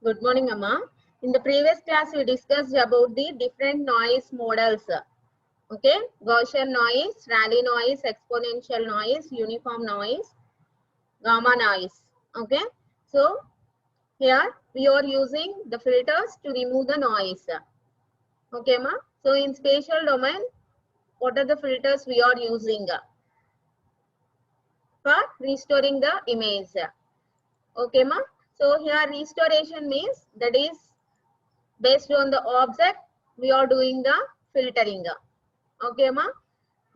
Good morning, Amma. In the previous class, we discussed about the different noise models. Okay, Gaussian noise, Rayleigh noise, exponential noise, uniform noise, gamma noise. Okay, so here we are using the filters to remove the noise. Okay, Ma. So in spatial domain, what are the filters we are using for restoring the image? Okay, Ma. So here restoration means that is based on the object we are doing the filtering. Okay, ma.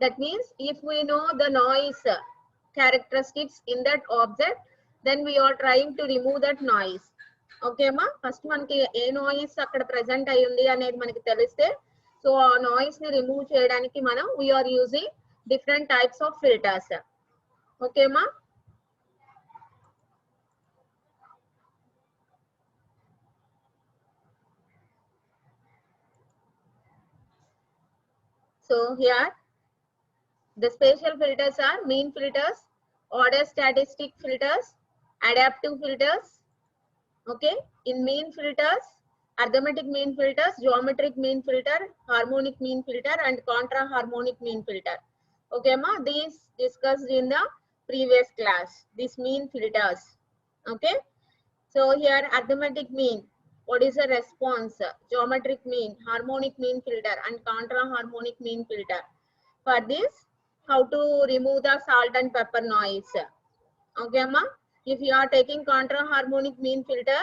That means if we know the noise characteristics in that object, then we are trying to remove that noise. Okay, ma. First మనకి ఏ noise అక్కడ present అయి ఉంది అనేది మనకి తెలిస్తే so ఆ noise ని remove చేయడానికి మనం we are using different types of filters. Okay, ma. So here the spatial filters are mean filters, order statistic filters, adaptive filters. Okay, in mean filters, arithmetic mean filters, geometric mean filter, harmonic mean filter, and contra harmonic mean filter. Okay, ma, these discussed in the previous class, these mean filters. Okay, so here arithmetic mean, what is the response, geometric mean, harmonic mean filter, and contra harmonic mean filter. For this, how to remove the salt and pepper noise. Okay, ma. If you are taking contra harmonic mean filter,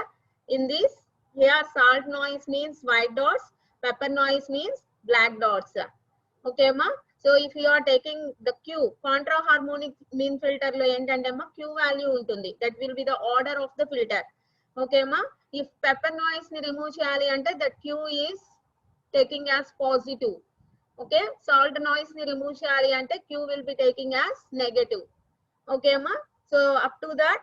in this here salt noise means white dots, pepper noise means black dots. Okay, ma. So if you are taking the Q contra harmonic mean filter lo entante ma Q value untundi, that will be the order of the filter. Okay, ma. If pepper noise ni remove cheyali ante that Q is taking as positive. Okay, salt noise ni remove cheyali ante Q will be taking as negative. Okay, ma. So up to that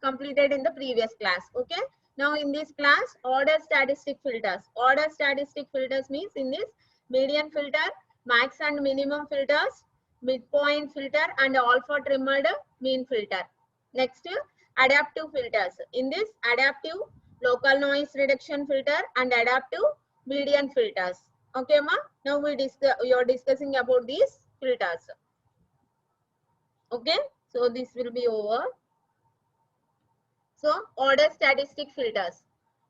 completed in the previous class. Okay, now in this class order statistic filters. Order statistic filters means in this median filter, max and minimum filters, midpoint filter, and alpha trimmed mean filter. Next, adaptive filters. In this adaptive local noise reduction filter and adaptive median filters. Okay, ma. Now we are discussing about these filters. Okay, so this will be over. So order statistic filters.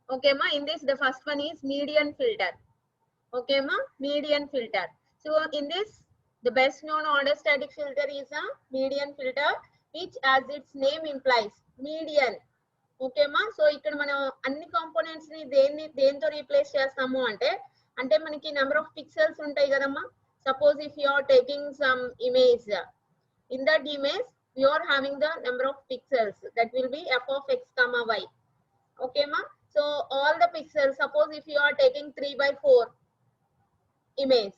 Okay, ma. In this, the first one is median filter. Okay, ma. Median filter. So in this, the best known order static filter is a median filter, which as its name implies, median. Okay, ma. So ఇక్కడ మనం అన్ని components ని దేంతో replace చేస్తాము అంటే మనకి number of pixels ఉంటాయి కదమ్మా. Suppose if you are taking some image, in that image we are having the number of pixels, that will be f of x comma y. Okay, ma. So all the pixels, suppose if you are taking 3/4 image,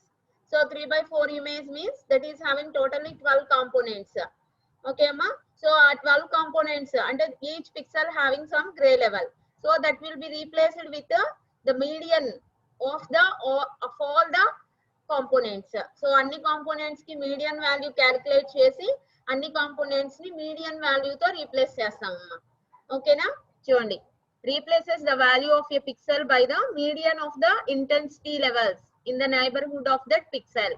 so 3/4 image means that is having totally 12 components. Okay, ma. So 12 components and each pixel having some gray level, so that will be replaced with the median of all the components. So అన్ని components కి median value calculate చేసి అన్ని components ని median value తో replace చేస్తామమ్మా. ఓకేనా, చూడండి. Replaces the value of a pixel by the median of the intensity levels in the neighborhood of that pixel.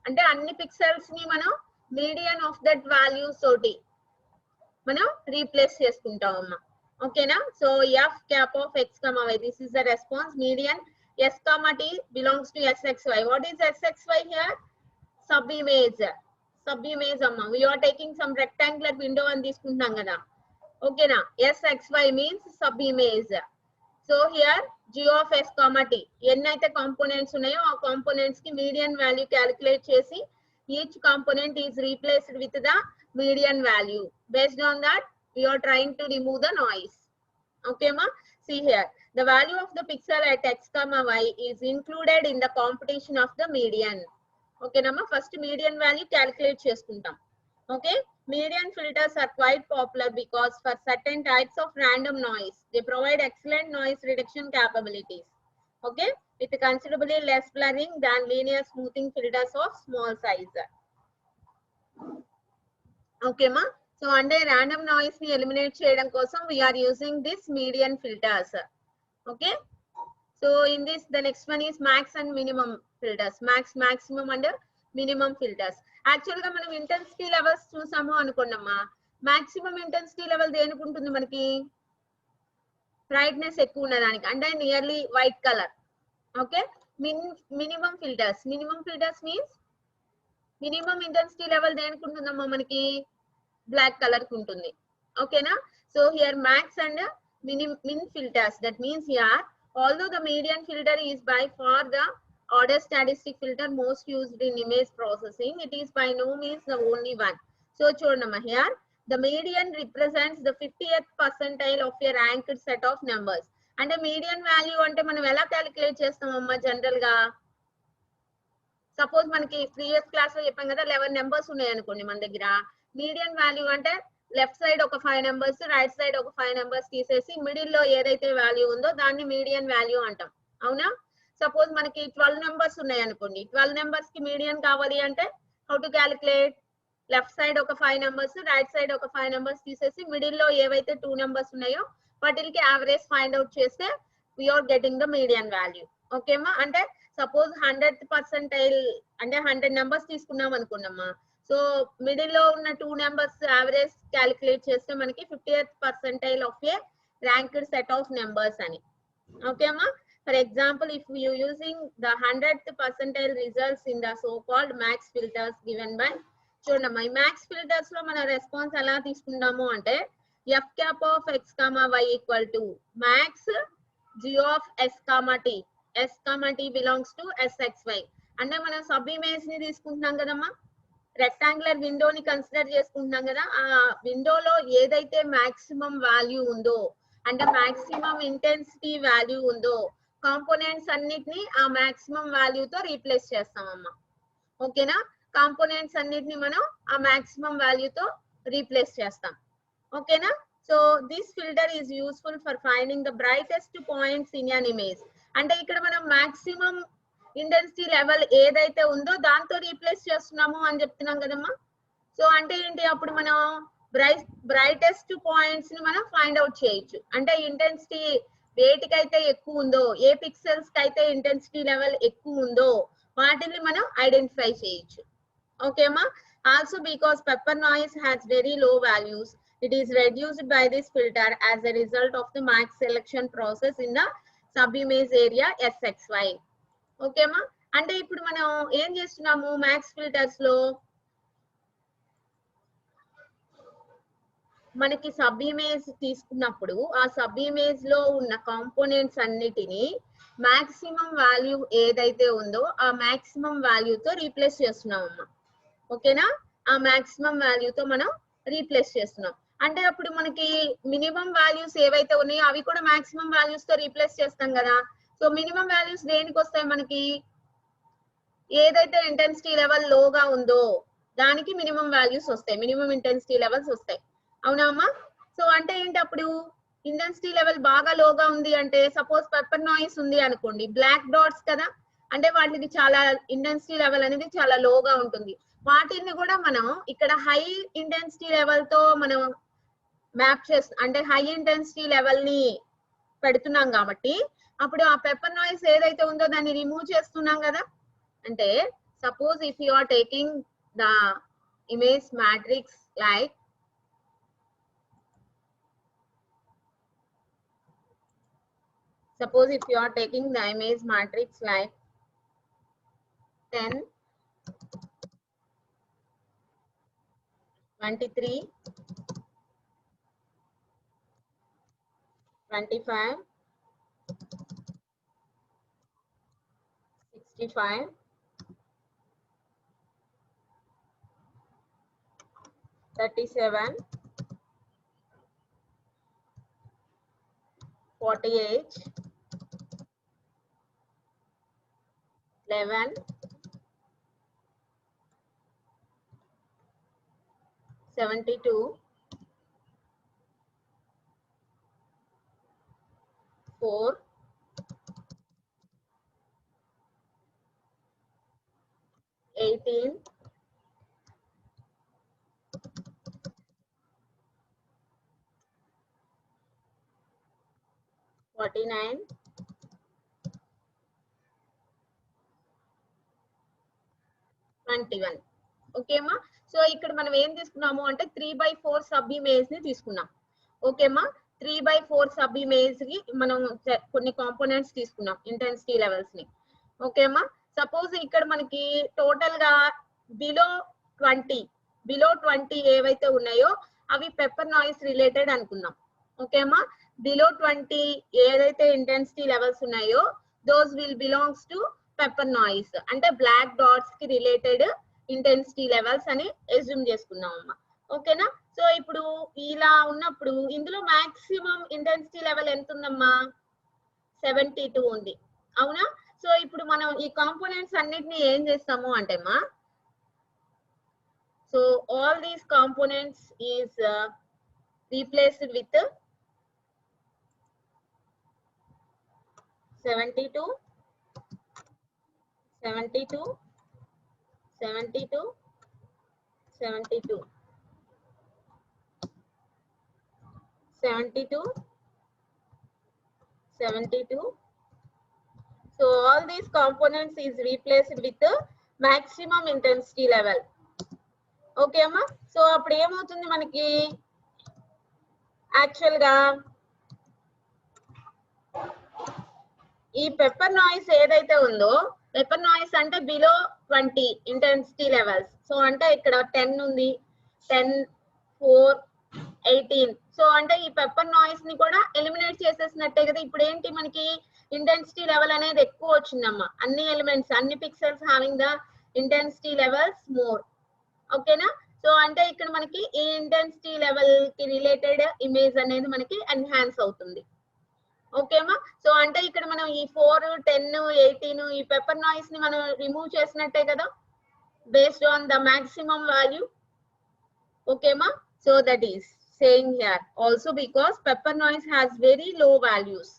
అంటే అన్ని pixels ని మనం median of that values తోటి మనం replace చేసుకుంటామమ్మా. ఓకేనా. So f cap of x comma y, this is the response. Median S comma T belongs to SXY. What is SXY here? Sub-image. Sub-image amma. We are taking some rectangular window and తీసుకుంటున్నాం కదా. Okay na. SXY means sub-image. So here G of S comma T. ఎన్నైతే components ఉన్నాయో ఆ components కి median value calculate చేసి each component is replaced with the median value. Based on that, we are trying to remove the noise. Okay, ma. See here, the value of the pixel at x comma y is included in the computation of the median. Okay, nama. First median value calculate చేసుకుంటాం. Okay, median filters are quite popular because for certain types of random noise, they provide excellent noise reduction capabilities. Okay, with considerably less blurring than linear smoothing filters of small size. Okay, ma. So అంటే random noise ని eliminate చేయడం కోసం we are using this median filters. Okay. So in this, the next one is max and minimum filters. Maximum and minimum filters. Actually గా మనం intensity levels చూసాము అనుకున్నామా, maximum intensity level దేనికి ఉంటుంది మనకి, brightness ఎక్కువ ఉన్నదానికి, అంటే nearly white colour. Okay. Minimum filters means minimum intensity level దేనికి ఉంటుందమ్మా మనకి, బ్లాక్ కలర్ కి ఉంటుంది. ఓకేనా. So here max and min filters, that means here although the median filter is by far the order statistic filter most used in image processing, it is by no means the only one. So chodamma, here the median represents the 50th percentile of a ranked set of numbers. అంటే median value అంటే మనం ఎలా calculate చేస్తామమ్మా general గా, suppose మనకి previous class లో చెప్పాం కదా 11 numbers ఉన్నాయి అనుకోండి మన దగ్గర, మీడియన్ వాల్యూ అంటే లెఫ్ట్ సైడ్ ఒక 5 నెంబర్స్, రైట్ సైడ్ ఒక 5 నెంబర్స్ తీసేసి మిడిల్ లో ఏదైతే వాల్యూ ఉందో దాన్ని మీడియన్ వాల్యూ అంటాం. అవునా. సపోజ్ మనకి 12 నెంబర్స్ ఉన్నాయి అనుకోండి, 12 నెంబర్స్ కి మీడియన్ కావాలి అంటే how to calculate, left side ఒక 5 నెంబర్స్, రైట్ సైడ్ ఒక 5 నెంబర్స్ తీసేసి మిడిల్ లో ఏవైతే 2 నెంబర్స్ ఉన్నాయో వాటికి యావరేజ్ ఫైండ్ అవుట్ చేస్తే we are getting the median value. ఓకేమా. అంటే సపోజ్ 100th పర్సెంటైల్ అంటే 100 నెంబర్స్ తీసుకున్నాం అనుకున్నామా, సో మిడిల్ లో ఉన్న 2 నెంబర్స్ యావరేజ్ క్యాలిక్యులేట్ చేస్తే మనకి 50th percentile of a ranked set of numbers అని. ఓకేమా. For example if you using the 100th percentile results in the so called max filters given by, చూడమ్మా ఈ max filters లో మన రెస్పాన్స్ ఎలా తీసుకుంటాము అంటే f cap of x comma y equal to max g of s comma t, s comma t belongs to sxy. అంటే మనం sub image ని తీసుకుంటున్నాం కదమ్మా, రెక్టాంగులర్ విండోని కన్సిడర్ చేసుకుంటున్నాం కదా, ఆ విండోలో ఏదైతే మాక్సిమం వాల్యూ ఉందో అంటే మాక్సిమం ఇంటెన్సిటీ వాల్యూ ఉందో కాంపోనెంట్స్ అన్నిటిని ఆ మాక్సిమం వాల్యూతో రీప్లేస్ చేస్తామమ్మా. ఓకేనా. కాంపోనెంట్స్ అన్నిటిని మనం ఆ మాక్సిమం వాల్యూతో రీప్లేస్ చేస్తాం. ఓకేనా. So this filter is useful for finding the brightest points in an image. అంటే ఇక్కడ మనం మాక్సిమం ఇంటెన్సిటీ లెవెల్ ఏదైతే ఉందో దాంతో రీప్లేస్ చేస్తున్నాము అని చెప్తున్నాం కదమ్మా. సో అంటే ఏంటి, అప్పుడు మనం బ్రైటెస్ట్ పాయింట్స్ ని మనం ఫైండ్ అవుట్ చేయొచ్చు. అంటే ఇంటెన్సిటీ వేటికైతే ఎక్కువ ఉందో, ఏ పిక్సెల్స్ కి అయితే ఇంటెన్సిటీ లెవెల్ ఎక్కువ ఉందో వాటిని మనం ఐడెంటిఫై చేయొచ్చు. ఓకేమా. Also because pepper noise has very low values, it is reduced by this filter as a result of the max selection process in the subimage area SXY. Okay మా. అంటే ఇప్పుడు మనం ఏం చేస్తున్నాము మ్యాక్స్ ఫిల్టర్స్ లో, మనకి సబ్ ఇమేజ్ తీసుకున్నప్పుడు ఆ సబ్ ఇమేజ్ లో ఉన్న కాంపోనెంట్స్ అన్నిటిని మాక్సిమం వాల్యూ ఏదైతే ఉందో ఆ మాక్సిమం వాల్యూతో రీప్లేస్ చేస్తున్నాం అమ్మా. ఓకేనా. ఆ మాక్సిమం వాల్యూతో మనం రీప్లేస్ చేస్తున్నాం. అంటే అప్పుడు మనకి మినిమం వాల్యూస్ ఏవైతే ఉన్నాయో అవి కూడా మాక్సిమం వాల్యూస్ తో రీప్లేస్ చేస్తాం కదా. సో మినిమం వాల్యూస్ దేనికి వస్తాయి మనకి, ఏదైతే ఇంటెన్సిటీ లెవెల్ లోగా ఉందో దానికి మినిమం వాల్యూస్ వస్తాయి, మినిమం ఇంటెన్సిటీ లెవెల్స్ వస్తాయి. అవునా అమ్మా. సో అంటే ఏంటి, అప్పుడు ఇంటెన్సిటీ లెవెల్ బాగా లోగా ఉంది అంటే సపోజ్ పెప్పర్ నాయిస్ ఉంది అనుకోండి, బ్లాక్ డాట్స్ కదా, అంటే వాటికి చాలా ఇంటెన్సిటీ లెవెల్ అనేది చాలా లోగా ఉంటుంది. వాటిని కూడా మనం ఇక్కడ హై ఇంటెన్సిటీ లెవెల్ తో మనం మ్యాప్ చేస్తాం, అంటే హై ఇంటెన్సిటీ లెవెల్ ని పెడుతున్నాం కాబట్టి అప్పుడు ఆ పెప్పర్ నాయిస్ ఏదైతే ఉందో దాన్ని రిమూవ్ చేస్తున్నాం కదా. అంటే suppose if you are taking the image matrix like suppose if you are taking the image matrix like 10, 23, 25, 65, 37, 48, 11, 72, 4, 18, 21, 49, 21. ఓకేమా. So ఇక్కడ మనం ఏం తీసుకున్నాము అంటే 3/4 సబ్ ఇమేజ్ ని తీసుకున్నాం. ఓకేమా. 3/4 సబ్ ఇమేజ్ కి మనం కొన్ని కాంపోనెంట్స్ తీసుకున్నాం ఇంటెన్సిటీ లెవెల్స్ ని. ఓకేమా. సపోజ్ ఇక్కడ మనకి టోటల్ గా బిలో 20 ఏవైతే ఉన్నాయో అవి పెప్పర్ నాయిస్ రిలేటెడ్ అనుకున్నాం. ఓకేమా. బిలో 20 ఏదైతే ఇంటెన్సిటీ లెవెల్స్ ఉన్నాయో those will belongs to pepper noise, అంటే బ్లాక్ డాట్స్ కి రిలేటెడ్ ఇంటెన్సిటీ లెవెల్స్ అని ఎస్యూమ్ చేసుకున్నాం అమ్మా. ఓకేనా. సో ఇప్పుడు ఇలా ఉన్నప్పుడు ఇందులో మాక్సిమం ఇంటెన్సిటీ లెవెల్ ఎంత ఉందమ్మా? 72 ఉంది. అవునా. సో ఇప్పుడు మనం ఈ కాంపోనెంట్స్ అన్నిటిని ఏం చేస్తాము అంటే అమ్మా, so all these components is replaced with 72, 72, 72, 72, 72, 72. So all these components is replaced with the maximum intensity level. Okay amma. So appudu em avutundi manaki actual ga ee pepper noise edaithe undo, pepper noise ante below 20 intensity levels. So ante ikkada 10 undi, 10, 4, 18. So అంటే ఈ pepper noise ని కూడా eliminate చేసేసినట్టే కదా. ఇప్పుడు ఏంటి మనకి intensity level అనేది ఎక్కువ వచ్చిందమ్మా. అన్ని ఎలిమెంట్స్, అన్ని pixels having the intensity levels more. ఓకేనా. సో అంటే ఇక్కడ మనకి ఈ ఇంటెన్సిటీ లెవెల్ కి రిలేటెడ్ ఇమేజ్ అనేది మనకి ఎన్హాన్స్ అవుతుంది. ఓకేమా. సో అంటే ఇక్కడ మనం ఈ 4, 10, 18 ఈ పెప్పర్ నాయిస్ ని మనం రిమూవ్ చేసినట్టే కదా based on the maximum value. ఓకేమా. So that is saying here also because pepper noise has very low values.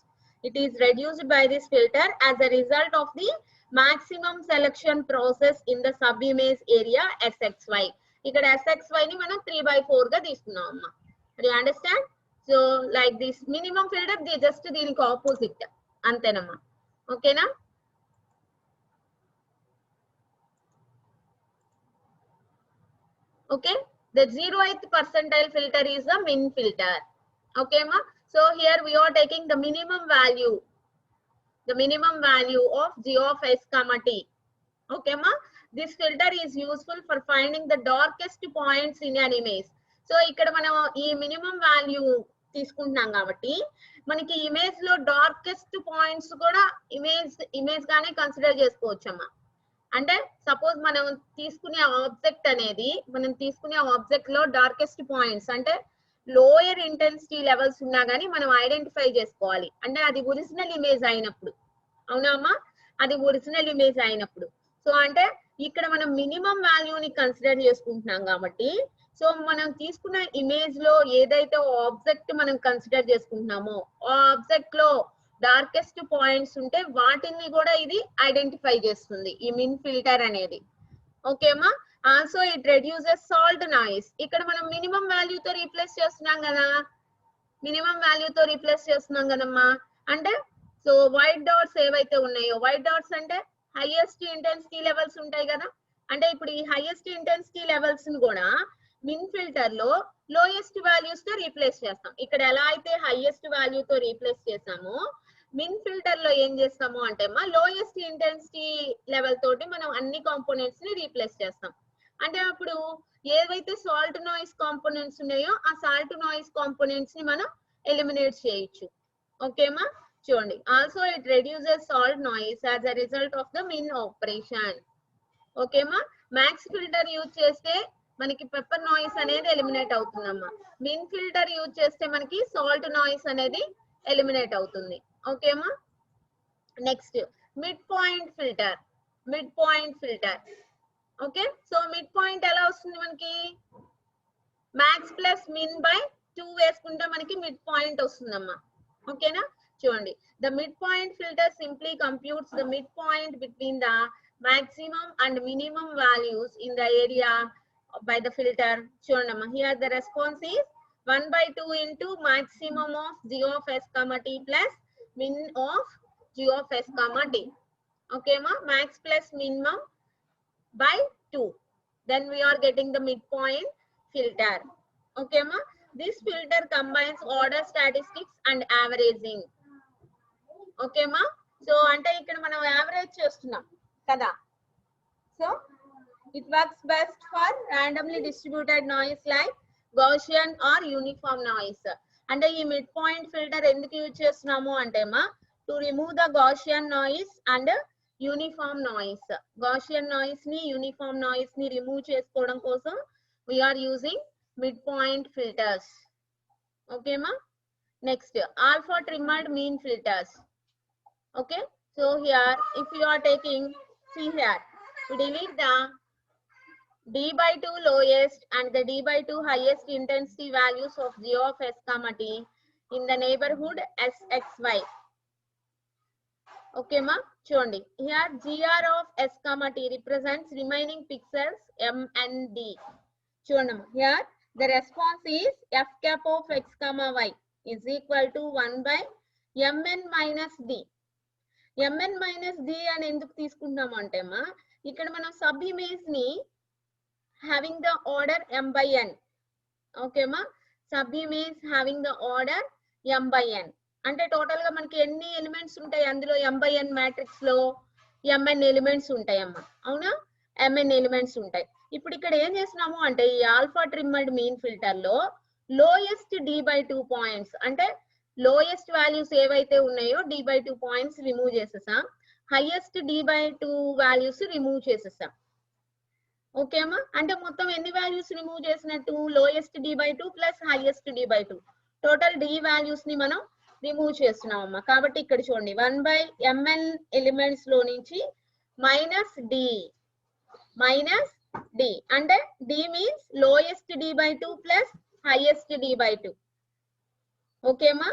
It is reduced by this filter as a result of the maximum selection process in the subimage area SXY. ఇక్కడ SXY ని మనం 3/4 గా తీసుకున్నాం అమ్మా. Do you understand? So like this minimum filter they just దీనికి opposite అంతేనమ్మా. ఓకేనా. Okay. The 0th percentile filter is the min filter. Okay ma. So here we are taking the minimum value of g of s comma t. Okay ma. This filter is useful for finding the darkest points in an image. So ikkada manam ee minimum value తీసుకుంటున్నాం కాబట్టి మనకి image లో darkest points కూడా image గానే consider చేసుకోవచ్చమ్మా. అంటే suppose మనం తీసుకునే object లో డార్కెస్ట్ పాయింట్స్ అంటే లోయర్ ఇంటెన్సిటీ లెవెల్స్ ఉన్నా గానీ మనం ఐడెంటిఫై చేసుకోవాలి. అంటే అది ఒరిజినల్ ఇమేజ్ అయినప్పుడు. అవునా అమ్మా. అది ఒరిజినల్ ఇమేజ్ అయినప్పుడు. సో అంటే ఇక్కడ మనం మినిమం వాల్యూని కన్సిడర్ చేసుకుంటున్నాం కాబట్టి సో మనం తీసుకున్న ఇమేజ్ లో ఏదైతే ఆబ్జెక్ట్ మనం కన్సిడర్ చేసుకుంటున్నామో ఆ ఆబ్జెక్ట్ లో డార్కెస్ట్ పాయింట్స్ ఉంటే వాటిని కూడా ఇది ఐడెంటిఫై చేస్తుంది ఈ మిన్ ఫిల్టర్ అనేది. ఓకేమా. Also it reduces salt noise. ఇక్కడ మనం మినిమం వాల్యూతో రీప్లేస్ చేస్తున్నాం కదమ్మా. అంటే సో వైట్ డాట్స్ ఏవైతే ఉన్నాయో వైట్ డాట్స్ అంటే హైయెస్ట్ ఇంటెన్సిటీ లెవెల్స్ ఉంటాయి కదా. అంటే ఇప్పుడు ఈ హైయెస్ట్ ఇంటెన్సిటీ లెవెల్స్ ని కూడా మిన్ ఫిల్టర్ లో లోయెస్ట్ వాల్యూస్ తో రీప్లేస్ చేస్తాం. ఇక్కడ ఎలా అయితే హైయెస్ట్ వాల్యూతో రీప్లేస్ చేసామో మిన్ ఫిల్టర్ లో ఏం చేస్తాము అంటే అమ్మా లోయెస్ట్ ఇంటెన్సిటీ లెవెల్ తోటి మనం అన్ని కాంపోనెంట్స్ ని రీప్లేస్ చేస్తాం. అంటే అప్పుడు ఏవైతే సాల్ట్ నాయిస్ కాంపోనెంట్స్ ఉన్నాయో ఆ సాల్ట్ నాయిస్ కాంపోనెంట్స్ ని మనం ఎలిమినేట్ చేయొచ్చు. ఓకేమా. చూడండి. Also it reduces salt noise as a result of the min operation. ఓకేమా. మ్యాక్స్ ఫిల్టర్ యూజ్ చేస్తే మనకి పెప్పర్ నాయిస్ అనేది ఎలిమినేట్ అవుతుందమ్మా. మిన్ ఫిల్టర్ యూజ్ చేస్తే మనకి సాల్ట్ నాయిస్ అనేది ఎలిమినేట్ అవుతుంది. ఓకేమా. Next mid point filter. Okay. So mid point ఎలా వస్తుంది మనకి మ్యాక్స్ ప్లస్ మిన్ బై 2 వేసుకుంటే మనకి మిడ్ పాయింట్ వస్తుందమ్మా. ఓకేనా. చూడండి. The mid point filter simply computes the mid point between the maximum and minimum values in the area by the filter. చూడండి. Here the response is 1/2 into maximum of g of s comma t plus min of g of s comma d. Okay ma, max plus minimum by 2. Then we are getting the midpoint filter. Okay ma, this filter combines order statistics and averaging. Okay ma, so ante ikkada manam average chestunam kada. So it works best for randomly distributed noise like Gaussian or uniform noise. అంటే ఈ mid point filter ఎందుకు use చేస్తున్నాము అంటే మా to remove the Gaussian noise and uniform noise. Gaussian noise ని uniform noise ని remove చేసుకోవడం కోసం we are using mid point filters. Okay ma, next alpha trimmed mean filters. Okay, so here if you are taking, see here, we delete the d by 2 lowest and the d by 2 highest intensity values of g of s comma t in the neighborhood sxy. Okay ma, చూడండి here gr of s comma t represents remaining pixels m and d. చూడండి here the response is f cap of x comma y is equal to 1 by mn minus d. mn minus d అని ఎందుకు తీసుకుంటాము అంటే మా ఇక్కడ మనం sub image ని having the order m by n. Okay ma, sub image having the order m by n. అంటే total గా మనకి ఎన్ని ఎలిమెంట్స్ ఉంటాయి అందులో m by n మ్యాట్రిక్స్ లో mn ఎలిమెంట్స్ ఉంటాయి అమ్మ, అవునా, mn ఎలిమెంట్స్ ఉంటాయి. ఇప్పుడు ఇక్కడ ఏం చేస్తున్నాము అంటే ఈ ఆల్ఫా ట్రిమ్మడ్ మీన్ ఫిల్టర్ లో లోయెస్ట్ d by 2 పాయింట్స్ అంటే లోయెస్ట్ వాల్యూస్ ఏవైతే ఉన్నాయో d by 2 పాయింట్స్ రిమూవ్ చేసేసాం, highest d by 2 values remove చేసేసాం. ఓకే అమ్మా, అంటే మొత్తం ఎన్ని వాల్యూస్ రిమూవ్ చేసినట్టు lowest d by 2 plus highest d by 2 total d values ని మనం రిమూవ్ చేస్తున్నాం అమ్మా. కాబట్టి ఇక్కడ చూడండి 1 by mn ఎలిమెంట్స్ లో నుంచి మైనస్ d అంటే d means lowest d by 2 plus highest d by 2. Okay అమ్మా,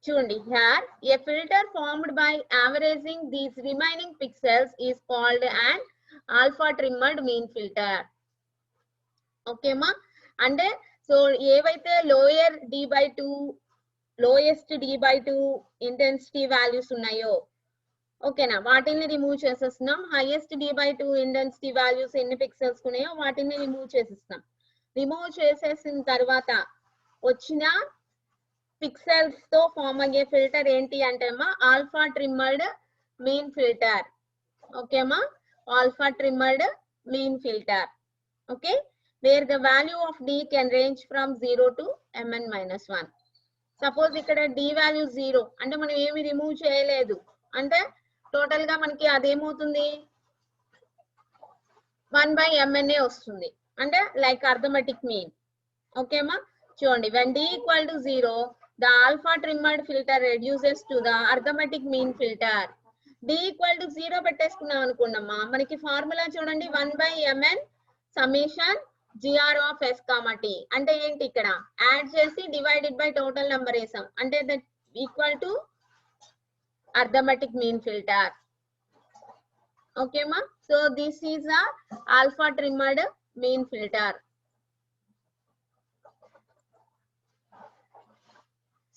చూడండి here a filter formed by averaging these remaining pixels is called an alpha trimmed mean filter. Okay మా, అంటే so ఏవైతే lower d by 2 lowest d by 2 intensity values ఉన్నాయో ఓకేనా వాటిని remove చేసేస్తున్నాం, highest d by 2 intensity values ఎన్ని pixels ఉన్నాయో వాటిని రిమూవ్ చేసేస్తున్నాం. రిమూవ్ చేసేసిన తర్వాత వచ్చిన పిక్సెల్స్ తో ఫామ్ అయ్యే ఫిల్టర్ ఏంటి అంటే మా ఆల్ఫా ట్రిమ్మడ్ మీన్ ఫిల్టర్. ఓకేమా, alpha trimmed mean filter. Okay, where the value of d can range from 0 to mn minus 1. Suppose ఇక్కడ d value 0 అంటే మనం ఏమి రిమూవ్ చేయలేదు అంటే టోటల్ గా మనకి అదేమవుతుంది 1 by mn వస్తుంది అంటే లైక్ అర్థమెటిక్ మీన్. ఓకేమా, చూడండి when d equal to 0 the alpha trimmed filter reduces to the arithmetic mean filter. d equal to 0 పెట్టేసుకున్నాం అనుకున్నామా, మనకి ఫార్ములా చూడండి 1 by mn summation gr of s comma t అంటే ఏంటి ఇక్కడ add చేసి డివైడెడ్ బై టోటల్ నెంబర్ వేసాం అంటే that equal to arithmetic mean filter. ఓకేమా, so this is a alpha trimmed mean filter.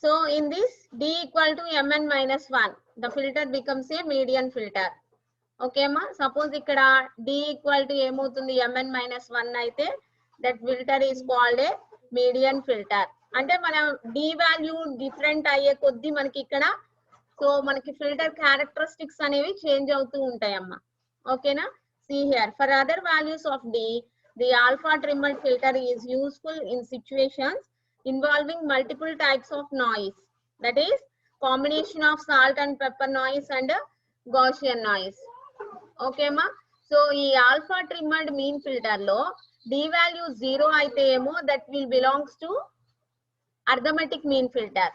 So in this d equal to mn minus 1, the filter becomes a median filter. Okay ma, suppose ikkada d equal to ఏమవుతుంది mn minus 1 అయితే that filter is called a median filter. అంటే మనం d value different అయ్యే కొద్దీ మనకి ఇక్కడ so మనకి filter characteristics అనేవి చేంజ్ అవుతూ ఉంటాయమ్మా. ఓకేనా, see here for other values of d the alpha trimmed filter is useful in situations involving multiple types of noise, that is combination of salt and pepper noise and Gaussian noise. Okay ma, so ee alpha trimmed mean filter lo d value 0 aithe emo that will belongs to arithmetic mean filter.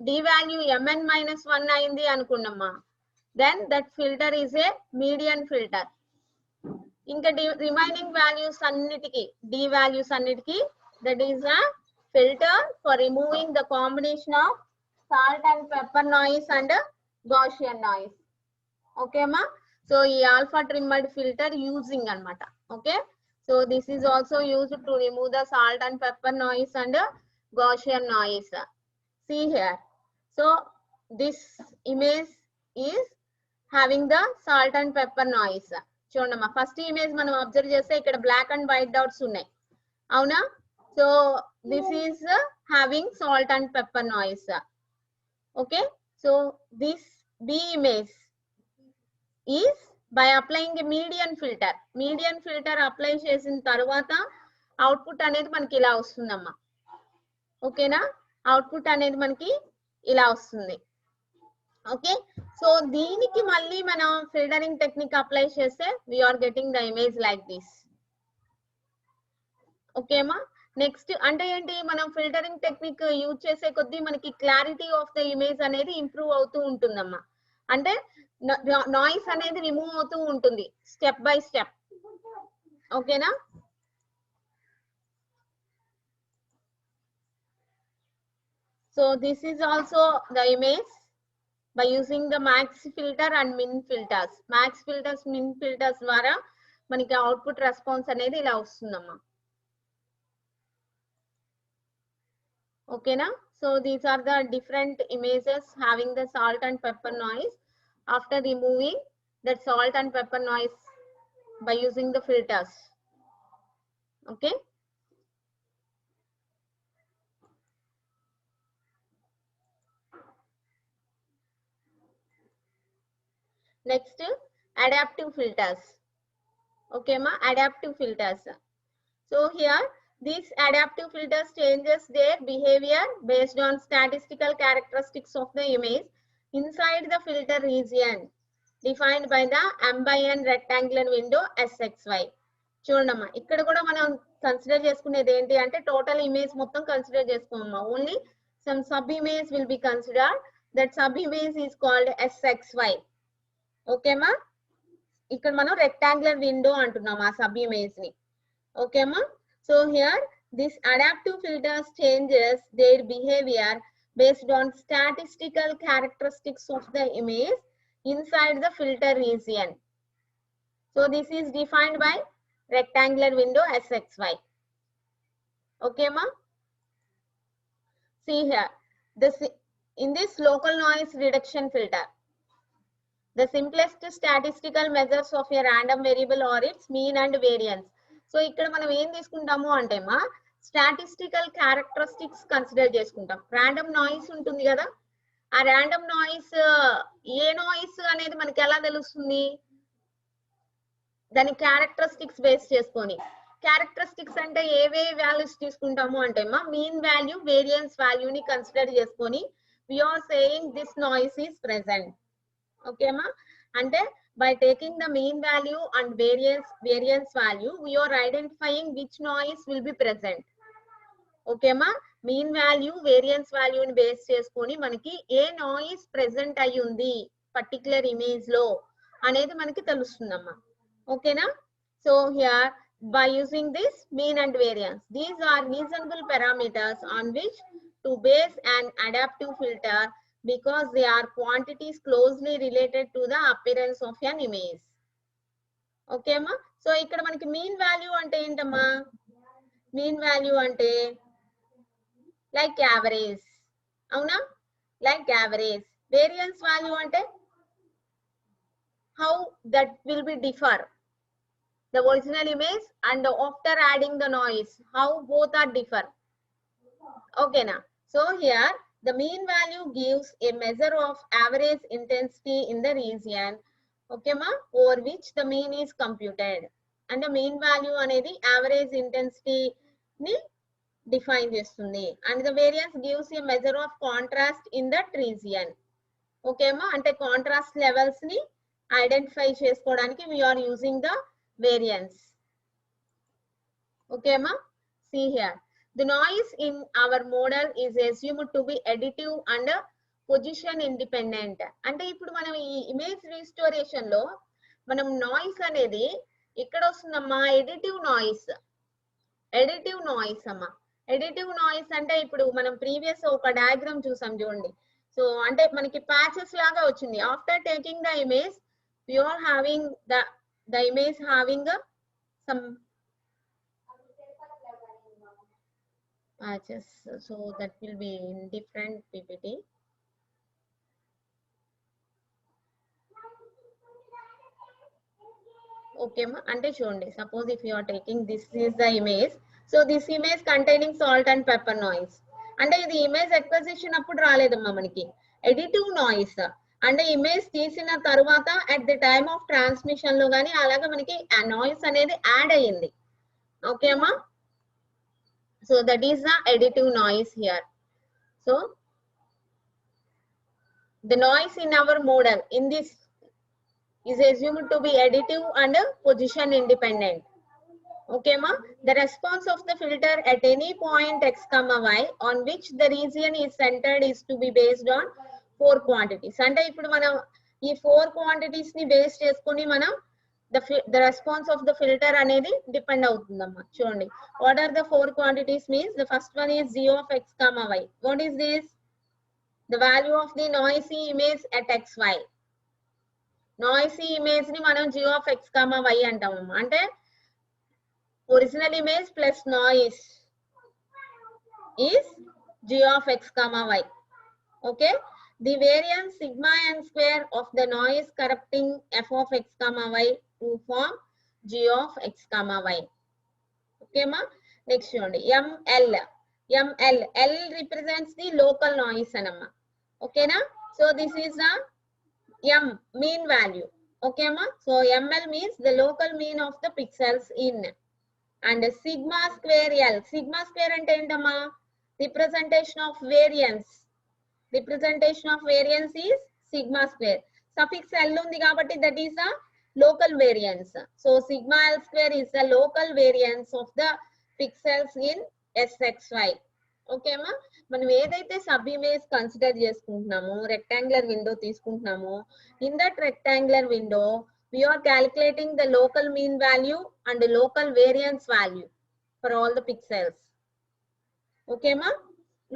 d value mn minus 1 aindi anukunnamma, then that filter is a median filter. ఇంకా remaining values అన్నిటికి d values అన్నిటికి that is a filter for removing the combination of salt and pepper noise and Gaussian noise. Okay ma, so ee alpha trimmed filter using anamata. Okay, so this is also used to remove the salt and pepper noise and Gaussian noise. See here, so this image is having the salt and pepper noise. చూడమ్మా first image మనం observe చేస్తే ఇక్కడ black and white dots ఉన్నాయి అవునా. So this is having salt and pepper noise. Okay, so this B image is by applying a median filter. Median filter apply చేసిన తర్వాత output అనేది మనకి ఇలా వస్తుందమ్మా. ఓకేనా, అవుట్పుట్ అనేది మనకి ఇలా వస్తుంది. ఓకే, సో దీనికి మళ్ళీ మనం ఫిల్టరింగ్ టెక్నిక్ అప్లై చేస్తే we are getting the image like this. ఓకేమా, నెక్స్ట్ అంటే ఏంటి, మనం ఫిల్టరింగ్ టెక్నిక్ యూజ్ చేసే కొద్దీ మనకి క్లారిటీ ఆఫ్ ద ఇమేజ్ అనేది ఇంప్రూవ్ అవుతూ ఉంటుందమ్మా. అంటే నాయిస్ అనేది రిమూవ్ అవుతూ ఉంటుంది స్టెప్ బై స్టెప్. ఓకేనా, so this is also the image by using the max filter and min filters. Max filters, min filters ద్వారా మనకి అవుట్పుట్ రెస్పాన్స్ అనేది ఇలా వస్తుందమ్మా. ఓకేనా, so these are the different images having the salt and pepper noise after removing that salt and pepper noise by using the filters. Okay, next adaptive filters. Okay ma, adaptive filters. So here these adaptive filters changes their behavior based on statistical characteristics of the image inside the filter region defined by the ambient rectangular window SXY. చూడమ్మా ఇక్కడ కూడా మనం consider చేసుకునేది ఏంటి అంటే total image మొత్తం consider చేసుకోమమ్మా. Only some sub image will be considered. That sub image is called SXY. ఓకేమా, ఇక్కడ మనం రెక్టాంగులర్ విండో అంటున్నాం ఆ సబ్ ఇమేజ్ ని. ఓకేమా, so here this adaptive filters changes their behaviour based on statistical characteristics of the image inside the filter region. So this is defined by rectangular window SXY. Okay ma, see here this in this local noise reduction filter, the simplest statistical measures of a random variable or its mean and variance. So ఇక్కడ మనం ఏం తీసుకుంటాము అంటే మా statistical characteristics consider చేసుకుంటాం. Random noise ఉంటుంది కదా, ఆ ర్యాండమ్ నాయిస్ ఏ నాయిస్ అనేది మనకి ఎలా తెలుస్తుంది, దాని క్యారెక్టరిస్టిక్స్ బేస్ చేసుకొని. క్యారెక్టరిస్టిక్స్ అంటే ఏవే వాల్యూస్ తీసుకుంటాము అంటే మా మీన్ వాల్యూ వేరియన్స్ వాల్యూని కన్సిడర్ చేసుకొని we are saying this noise is present. Okay ma, అంటే by taking the mean value and variance value we are identifying which noise will be present. Okay ma, mean value variance value ని base చేసుకొని మనకి ఏ noise present అయి ఉంది particular image లో అనేది మనకి తెలుస్తుందమ్మా. ఓకేనా, so here by using this mean and variance, these are reasonable parameters on which to base an adaptive filter because they are quantities closely related to the appearance of an image. Okay ma, so ఇక్కడ మనకి mean value అంటే ఏంటమ్మా, mean value అంటే like average, అవునా, like average. Variance value అంటే how that will be differ the original image and after adding the noise, how both are differ. Okay na, so here the mean value gives a measure of average intensity in the region, okay ma, over which the mean is computed. And the mean value అనేది average intensity ni define చేస్తుంది. And the variance gives a measure of contrast in that region. Okay ma, అంటే contrast levels ni identify చేసుకోవడానికి we are using the variance. Okay ma, see here the noise in our model is assumed to be additive and position independent. అంటే ఇప్పుడు మనం ఈ image restoration లో మనం noise అనేది ఇక్కడ వస్తుందమ్మా ఎడిటివ్ నాయిస్. ఎడిటివ్ నాయిస్ అమ్మా, ఎడిటివ్ నాయిస్ అంటే ఇప్పుడు మనం ప్రీవియస్ ఒక డయాగ్రామ్ చూసాం చూడండి. సో అంటే మనకి ప్యాచెస్ లాగా వచ్చింది. After taking the image we are having the image having some patches, so that will be in different PPT. Okay ma, ante chudandi, suppose if you are taking this is the image, so this image containing salt and pepper noise, అంటే ఇది image acquisition అప్పుడు రాలేదమ్మా మనకి, additive noise అంటే image తీసిన తర్వాత at the time of transmission లో గానీ అలాగా మనకి ఆ నాయిస్ అనేది యాడ్ అయ్యింది. ఓకే అమ్మా, so that is the additive noise here. So the noise in our model in this is assumed to be additive and position independent. Okay ma, the response of the filter at any point x comma y on which the region is centered is to be based on 4 quantities. అంటే ఇప్పుడు మనం ఈ 4 quantities ని base చేసుకొని మనం the response of the filter అనేది depend అవుతుందమ్మా. చూడండి, what are the 4 quantities means the first one is g of x comma y. What is this? The value of the noisy image at xy. Noisy image ni మనం g of x comma y అంటామమ్మా. అంటే original image plus noise is g of x comma y. Okay, the variance sigma n square of the noise corrupting f of x comma y to form g of x comma y. Okay ma, next చూడండి ml. L represents the local noise anamma. Okay na, so this is the m mean value. Okay ma, so ml means the local mean of the pixels in, and sigma square L. Sigma square ante entama, representation of variance. Representation of variance is sigma square. Suffix L undi kabatti that is the local variance. So sigma L square is the local variance of the pixels in SXY. Okay ma, మనం ఏదైతే sub image consider చేసుకుంటున్నామో rectangular window తీసుకుంటున్నామో, in that rectangular window we are calculating the local mean value and the local variance value for all the pixels. Okay ma,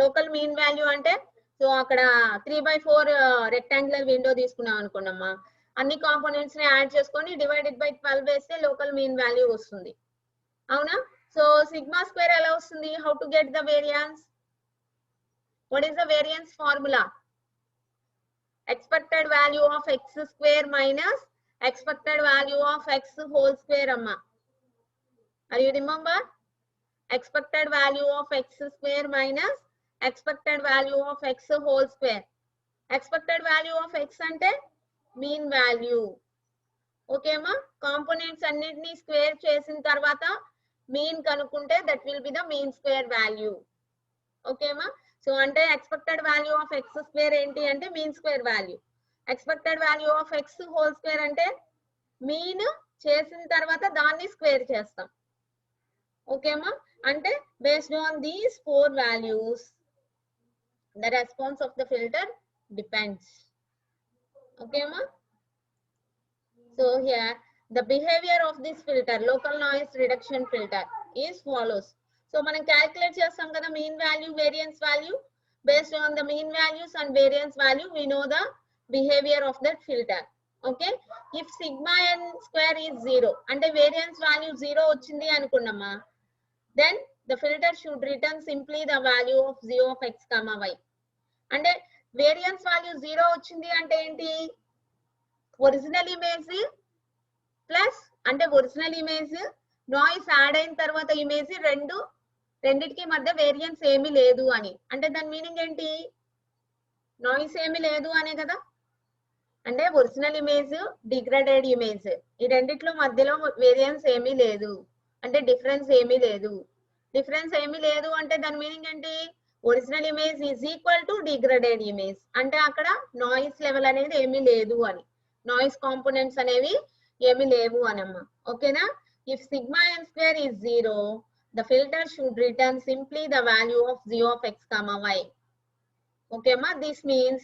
local mean value అంటే so అక్కడ 3/4 rectangular window తీసుకున్నాం అనుకున్నామా, అన్ని components ని add చేసుకొని divided by 12 వేస్తే local mean value వస్తుంది. అవునా? So sigma square ఎలా వస్తుంది? How to get the variance? What is the variance formula? expected value of x square minus expected value of x whole square amma. Are you remember? Expected value of x square minus expected value of x whole square. Expected value of x ante mean value. Okay ma, components annitni square chesin tarvata mean kanukunte that will be the mean square value. Okay ma, so ante expected value of x square enti ante mean square value. Expected value of x whole square ante mean చేసిన తర్వాత దాన్ని square చేస్తాం. Okay మా, అంటే based on these 4 values the response of the filter depends. Okay ma, so here the behavior of this filter, local noise reduction filter, is follows. So మనం calculate చేస్తాం కదా mean value variance value. Based on the mean values and variance value we know the behavior of that filter. Okay, if sigma n square is 0 అంటే variance value 0 వచ్చింది అనుకున్నామా, then the filter should return simply the value of g of x comma y. అంటే variance value 0 వచ్చింది అంటే ఏంటి? Original image plus అంటే original image noise add అయిన తర్వాత image రెండిటికి మధ్య వేరియన్స్ ఏమీ లేదు అని. అంటే దాని మీనింగ్ ఏంటి? నాయిస్ ఏమీ లేదు అనే కదా. అంటే ఒరిజినల్ ఇమేజ్ డిగ్రేడెడ్ ఇమేజ్ ఈ రెండిట్లో మధ్యలో వేరియన్స్ ఏమీ లేదు అంటే డిఫరెన్స్ ఏమీ లేదు. డిఫరెన్స్ ఏమీ లేదు అంటే దాని మీనింగ్ ఏంటి? Original image is equal to degraded image. అంటే అక్కడ నాయిస్ లెవెల్ అనేది ఏమీ లేదు అని, నాయిస్ కాంపోనెంట్స్ అనేవి ఏమీ లేవు అనమ్మా. ఓకేనా? If sigma n square is 0, the filter should return simply the value of g of x comma y. Okay ma, this means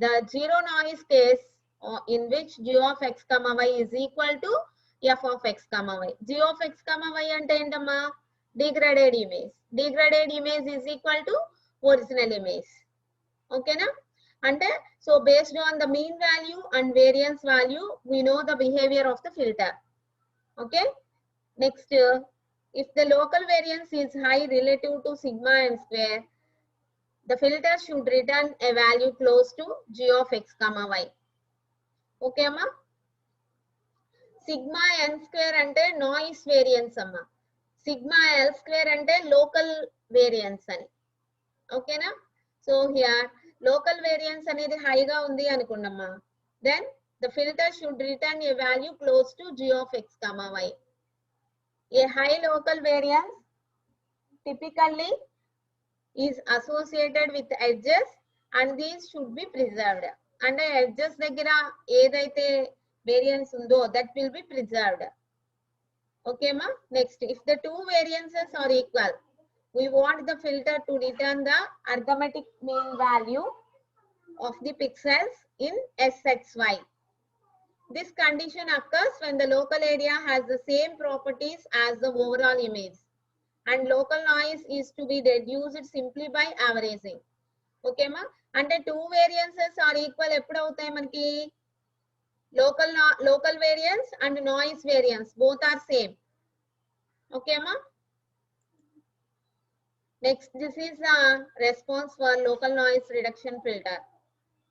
the zero noise case in which g of x comma y is equal to f of x comma y. g of x comma y ante entama degraded image. Degraded image is equal to original image. Okay na, ante so based on the mean value and variance value we know the behavior of the filter. Okay, next if the local variance is high relative to sigma n square, the filter should return a value close to g of x comma y. Okay ma, sigma n square అంటే noise variance అమ్మా. Sigma l square అంటే local variance అని. ఓకేనా? So here local variance అనేది హైగా ఉంది అనుకున్నమ్మా. Then the filter should return a value close to g of x, y. A high local variance typically is associated with edges and these should be preserved. And edges దగ్గర ఏదైతే variance ఉందో that will be preserved. Okay ma? Next, if the two variances are equal, we want the filter to return the arithmetic mean value of the pixels in SXY. This condition occurs when the local area has the same properties as the overall image and local noise is to be reduced simply by averaging. Okay ma? Ante two variances are equal eppudu avutayi manaki? Local variance and noise variance both are same. Okay ma? Next, this is the response for local noise reduction filter.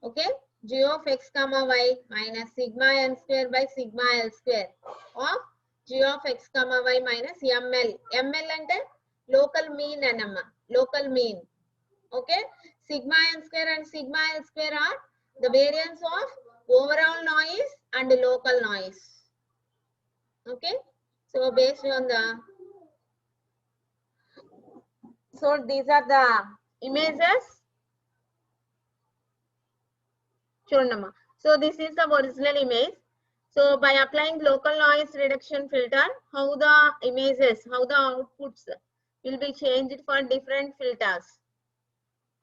Okay, g of x comma y minus sigma n square by sigma l square of g of x comma y minus ml. ml ante local mean anamma, local mean. Okay, sigma n square and sigma l square are the variance of overall noise and local noise. Okay, so based on the, so these are the images. Chundama. So this is the original image. So by applying local noise reduction filter, how the images, how the outputs will be changed for different filters.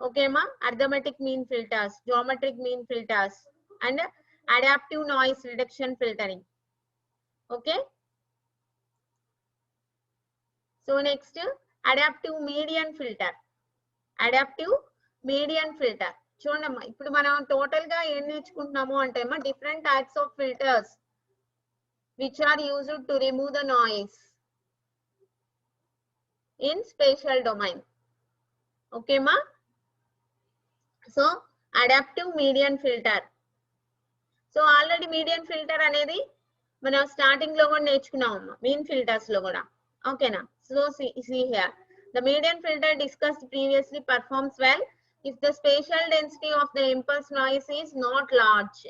Okay ma? Arithmetic mean filters, geometric mean filters and adaptive noise reduction filtering. Okay. So next, adaptive median filter. Adaptive median filter. చూడమ్మా, ఇప్పుడు మనం total గా ఏం నేర్చుకుంటున్నాము అంటే అమ్మా, different types of filters which are used to remove the noise in spatial domain. ఓకేమా? So adaptive median filter. So already median filter అనేది మనం స్టార్టింగ్ లో కూడా నేర్చుకున్నామమ్మా, మీన్ ఫిల్టర్స్ లో కూడా. ఓకేనా? So see here, the median filter discussed previously performs well if the spatial density of the impulse noise is not large.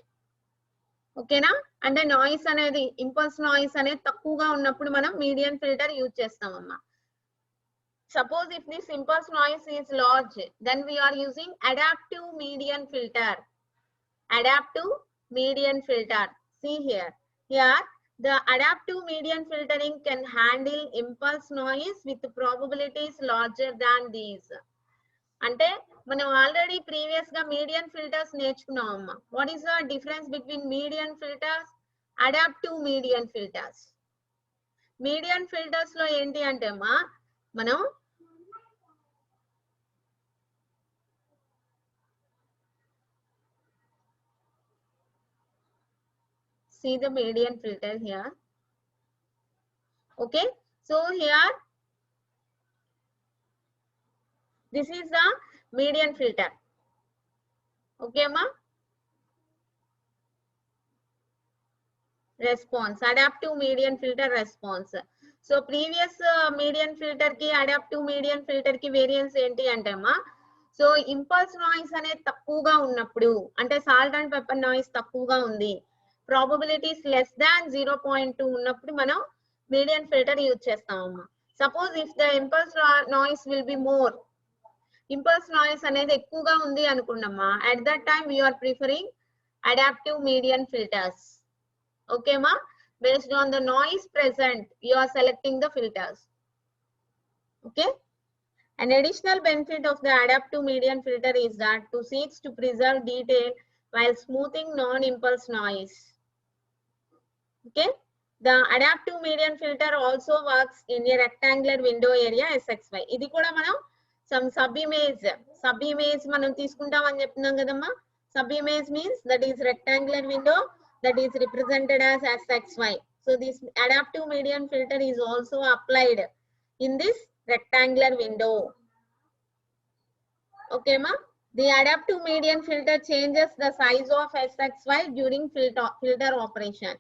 ఓకేనా? అంటే noise అనేది, ఇంపల్స్ నాయిస్ అనేది తక్కువగా ఉన్నప్పుడు మనం మీడియన్ ఫిల్టర్ యూజ్ చేస్తామమ్మా. Suppose if this impulse noise is large, then we are using adaptive median filter. Adaptive median filter. See here. Here, the adaptive median filtering can handle impulse noise with probabilities larger than these. అంటే మనం already previous గా median filters నేర్చుకున్నాం అమ్మా. What is the difference between median filters, adaptive median filters? Median filters లో ఏంటి అంటే అమ్మా, మనం see the median filter here. Okay, so here this is the median filter. Okay ma? Response, adaptive median filter response. So previous median filter ki adaptive median filter ki variance enti ante ma, so impulse noise అనేది తక్కువగా ఉన్నప్పుడు, అంటే salt and pepper noise తక్కువగా ఉంది, probabilities less than 0.2 ఉన్నప్పుడు మనం median filter use చేస్తామమ్మా. Suppose if the impulse noise will be more, impulse noise అనేది ఎక్కువగా ఉంది అనుకున్నమ్మా, at that time we are preferring adaptive median filters. Okay ma? Based on the noise present, you are selecting the filters. Okay. An additional benefit of the adaptive median filter is that to seeks to preserve detail while smoothing non-impulse noise. Okay. The adaptive median filter also works in a rectangular window area SXY. ఇది కూడా మనం some sub image మనం తీసుకుంటాం అని చెప్తున్నాం కదమ్మా. Sub image means that is rectangular window that is represented as SXY. So this adaptive median filter is also applied in this rectangular window. Okay ma? The adaptive median filter changes the size of SXY during filter operation.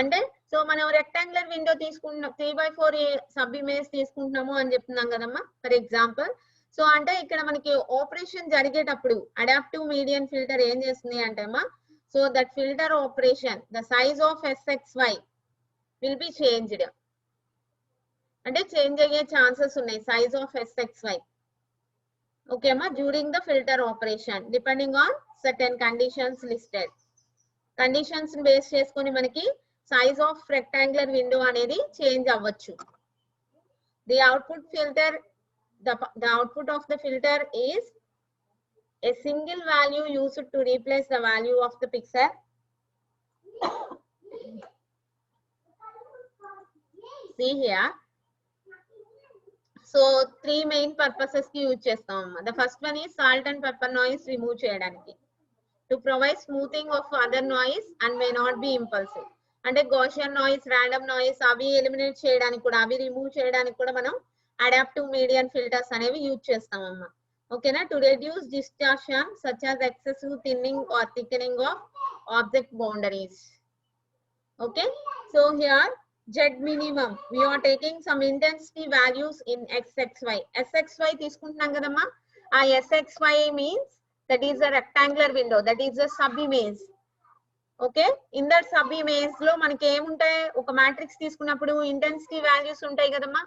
అంటే so మనం rectangular window తీసుకుంటున్నాం 3/4 sub image తీసుకుంటున్నాము అని చెప్తున్నాం కదమ్మా for example. So అంటే ఇక్కడ మనకి ఆపరేషన్ జరిగేటప్పుడు అడాప్టివ్ మీడియన్ ఫిల్టర్ ఏం చేస్తుంది అంటే అమ్మా, so that filter operation the size of SXY will be changed. అంటే చేంజ్ అయ్యే ఛాన్సెస్ ఉన్నాయి సైజ్ ఆఫ్ SXY. ఓకే అమ్మా, during the filter operation depending on certain conditions listed. Conditions base చేసుకొని మనకి సైజ్ ఆఫ్ రెక్టాంగులర్ విండో అనేది change అవ్వచ్చు. The output filter the output of the filter is a single value used to replace the value of the pixel. See here, so three main purposes ki use chestam. The first one is salt and pepper noise remove cheyadaniki, to provide smoothing of other noise and may not be impulsive. అంటే Gaussian noise, random noise అవి eliminate చేయడానికి కూడా, అవి remove చేయడానికి కూడా మనం adaptive median filters అనేవి use చేస్తామమ్మా. ఓకేనా, to reduce distortion such as excessive thinning or thickening of object boundaries. Okay, so here Z minimum we are taking some intensity values in SXY. SXY తీసుకుంటున్నాం కదమ్మా, ఆ SXY means that is a rectangular window, that is a sub image. Okay, in that sub image లో మనకి ఏముంటాయి, ఒక matrix తీసుకున్నప్పుడు intensity values ఉంటాయి కదమ్మా,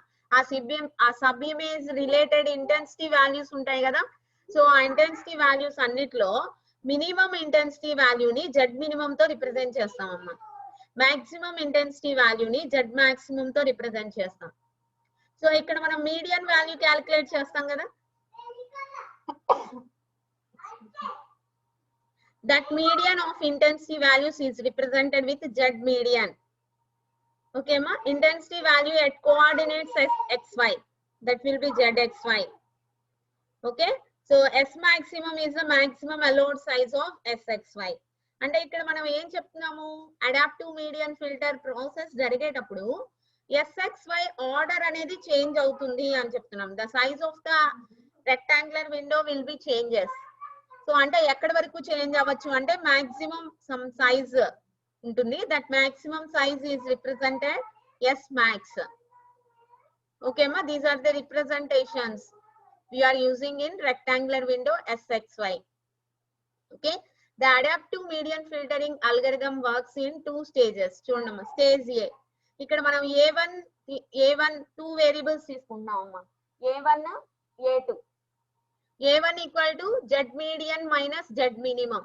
ఆ sub image related intensity values ఉంటాయి కదా. సో ఆ ఇంటెన్సిటీ వాల్యూస్ అన్నిట్లో మినిమం ఇంటెన్సిటీ వాల్యూని Z మినిమం తో రిప్రజెంట్ చేస్తామమ్మా, మాక్సిమం ఇంటెన్సిటీ వాల్యూని Z మాక్సిమం తో రిప్రజెంట్ చేస్తాం. సో ఇక్కడ మనం మీడియన్ వాల్యూ క్యాలిక్యులేట్ చేస్తాం కదా, that median of intensity values is represented with Z median. Okay ma, intensity value at coordinates XY, that will be ZXY. Okay, so S maximum is the maximum allowed size of SXY. అంటే ఇక్కడ మనం ఏం చెప్తున్నాము, adaptive median filter process జరిగేటప్పుడు SXY order అనేది change అవుతుంది అని చెప్తున్నాం. The size of the rectangular window will be changes. So అంటే ఎక్కడి వరకు చేంజ్ అవ్వచ్చు అంటే మాక్సిమం సమ్ సైజ్ ఉంటుంది, that maximum size is represented S max. Okay మా, these are the representations we are using in rectangular window SXY. Okay, the adaptive median filtering algorithm works in two stages. చూడండి, stage A, ఇక్కడ మనం A1 2 variables తీసుకుంటున్నాం అమ్మా, A1 A2. A1 equal to Z median minus Z minimum,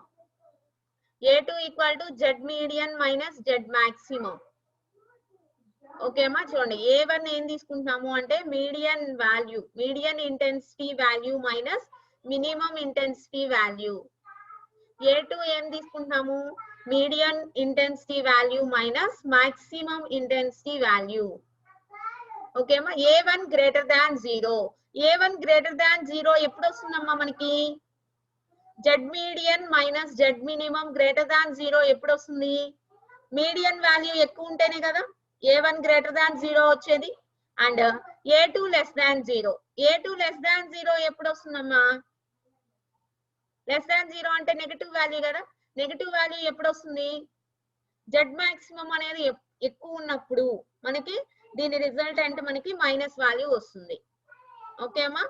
A2 equal to Z median minus Z maximum. Okay అమ్మా, చూడండి A1 ఏం తీసుకుంటున్నాము అంటే median value, median intensity value minus minimum intensity value. A2 ఏం తీసుకుంటున్నాము, median intensity value minus maximum intensity value. Okay అమ్మా, A1 greater than 0. A1 greater than 0 ఎప్పుడు వస్తుందమ్మా మనకి, Z median minus Z minimum greater than 0 ఎప్పుడు వస్తుంది, median value ఎక్కువ ఉంటేనే కదా A1 గ్రేటర్ దాన్ 0 వచ్చేది. And A2 less than 0, A2 less than 0 ఎప్పుడు వస్తుందమ్మా, లెస్ దాన్ 0 అంటే నెగటివ్ వాల్యూ కదా, నెగటివ్ వాల్యూ ఎప్పుడు వస్తుంది, Z మాక్సిమం అనేది ఎక్కువ ఉన్నప్పుడు మనకి దీని రిజల్ట్ అంటే మనకి మైనస్ వాల్యూ వస్తుంది. ఓకే అమ్మా,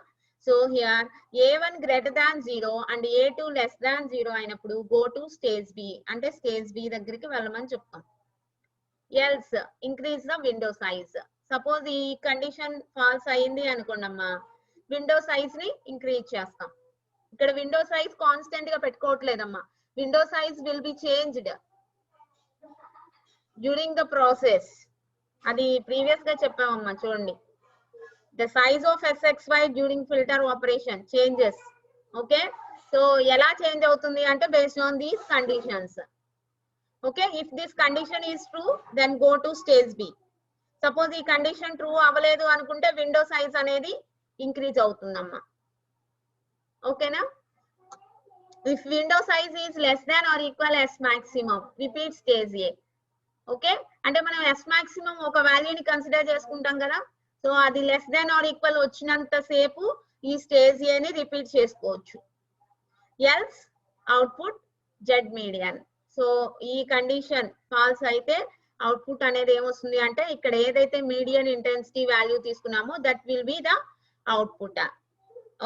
so here A1 greater than 0 and A2 less than 0 అయినప్పుడు గో టు స్టేజ్ B, అంటే స్టేజ్ B దగ్గరికి వెళ్ళమని చెప్తాం. Else increase the window size. Suppose ఈ కండిషన్ ఫాల్స్ అయింది అనుకోండమ్మా, విండో సైజ్ ని ఇంక్రీజ్ చేస్తాం. ఇక్కడ విండో సైజ్ కాన్స్టెంట్ గా పెట్టుకోవట్లేదమ్మా, window size will be changed during the process. అది ప్రీవియస్ గా చెప్పామమ్మా, చూడండి. The size of SXY during filter operation changes. Okay, so ఎలా చేంజ్ అవుతుంది అంటే based on these conditions. Okay, if this condition is true then go to stage B. Suppose ఈ condition true అవ్వలేదు అనుకుంటే విండో సైజ్ అనేది increase అవుతుందమ్మా. ఓకేనా, if window size is less than or equal S maximum repeat stage A. Okay, అంటే మనం S maximum ఒక వాల్యూని కన్సిడర్ చేసుకుంటాం కదా, సో అది లెస్ దాన్ ఆర్ ఈక్వల్ వచ్చినంత సేపు ఈ స్టేజ్ A ని రిపీట్ చేసుకోవచ్చు. Else output Z median. So ఈ కండిషన్ ఫాల్స్ అయితే అవుట్పుట్ అనేది ఏమొస్తుంది అంటే ఇక్కడ ఏదైతే మీడియన్ ఇంటెన్సిటీ వాల్యూ తీసుకున్నామో that will be the output.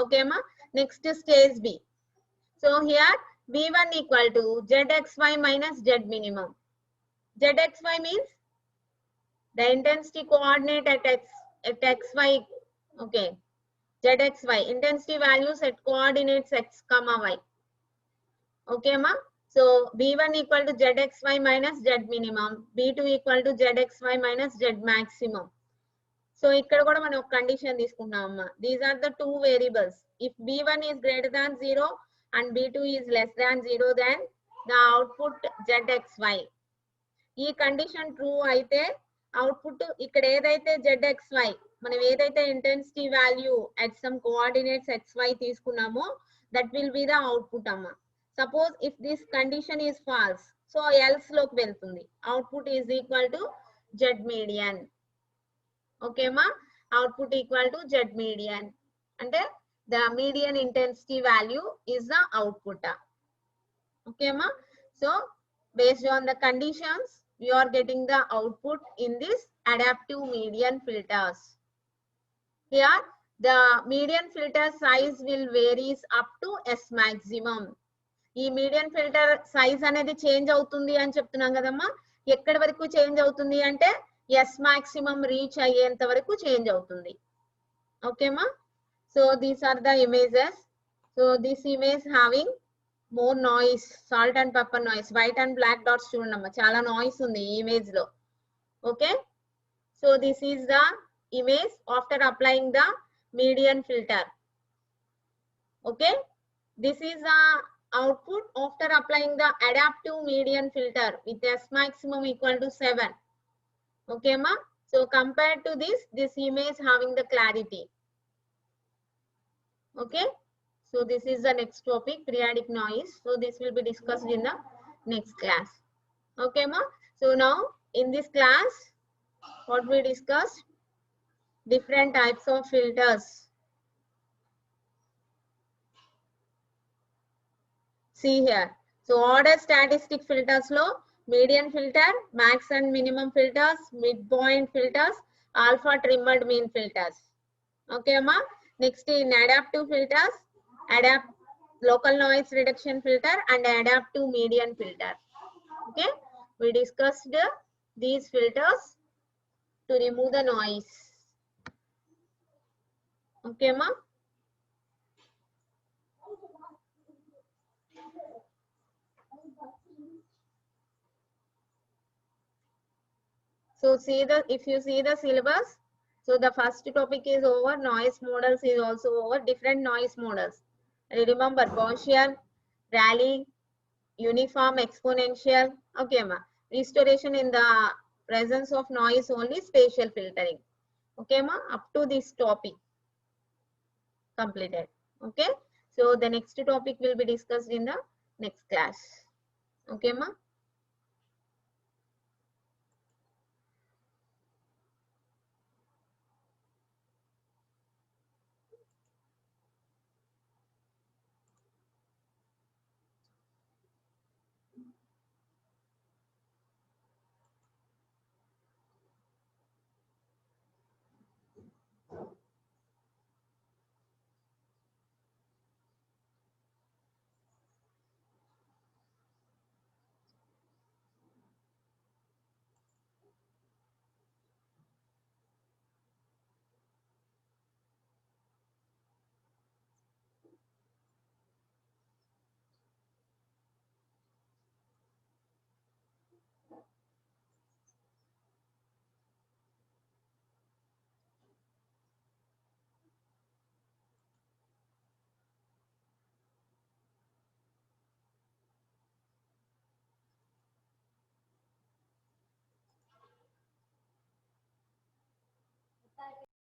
ఓకేమా. Next stage B. So here v1 equal to zxy minus z minimum. zxy means the intensity coordinate at xy. Okay, zxy intensity values at coordinates x comma y. Okay ma. So v1 equal to zxy minus z minimum, v2 equal to zxy minus z maximum. So ఇక్కడ కూడా మనం ఒక condition తీసుకున్నాం అమ్మా. These are the two variables. If v1 is greater than 0 and v2 is less than 0, then the output zxy. ఈ condition true అయితే output ఇక్కడ ఏదైతే zxy మనం ఏదైతే intensity value at some coordinates xy తీసుకున్నామో that will be the output అమ్మా. Suppose if this condition is false, so else లోకి వెళ్తుంది. Output is equal to z median. ఓకేమా. Output equal to z median అంటే the median intensity value is the output. Okay ma. So based on the conditions we are getting the output in this adaptive median filters. Here the median filter size will varies up to S maximum. ఈ median filter size అనేది change అవుతుంది అని చెప్తున్నాం కదమ్మా. ఎక్కడి వరకు change అవుతుంది అంటే ఎస్ మాక్సిమం రీచ్ అయ్యేంత వరకు చేంజ్ అవుతుంది. ఓకేమా. So these are the images. So this image having more noise, salt and pepper noise, white and black dots చూడండి చాలా నాయిస్ ఉంది ఈ ఇమేజ్ లో. Okay. So this is the image after applying the median filter. Okay. This is the output after applying the adaptive median filter with S maximum equal to 7. Okay ma. So compared to this image having the clarity. Okay. So this is the next topic, periodic noise. So this will be discussed in the next class. Okay ma. So now in this class what we discussed, different types of filters. See here. So order statistic filters lo median filter, max and minimum filters, midpoint filters, alpha trimmed mean filters. Okay ma. Next in adaptive filters, local noise reduction filter and adaptive median filter. Okay, we discussed these filters to remove the noise. Okay ma. So see if you see the syllabus, so the first topic is over, noise models is also over, different noise models. Remember Gaussian, Rayleigh, uniform, exponential. Okay ma. Restoration in the presence of noise only, spatial filtering. Okay ma. Up to this topic completed. Okay. So the next topic will be discussed in the next class. Okay ma.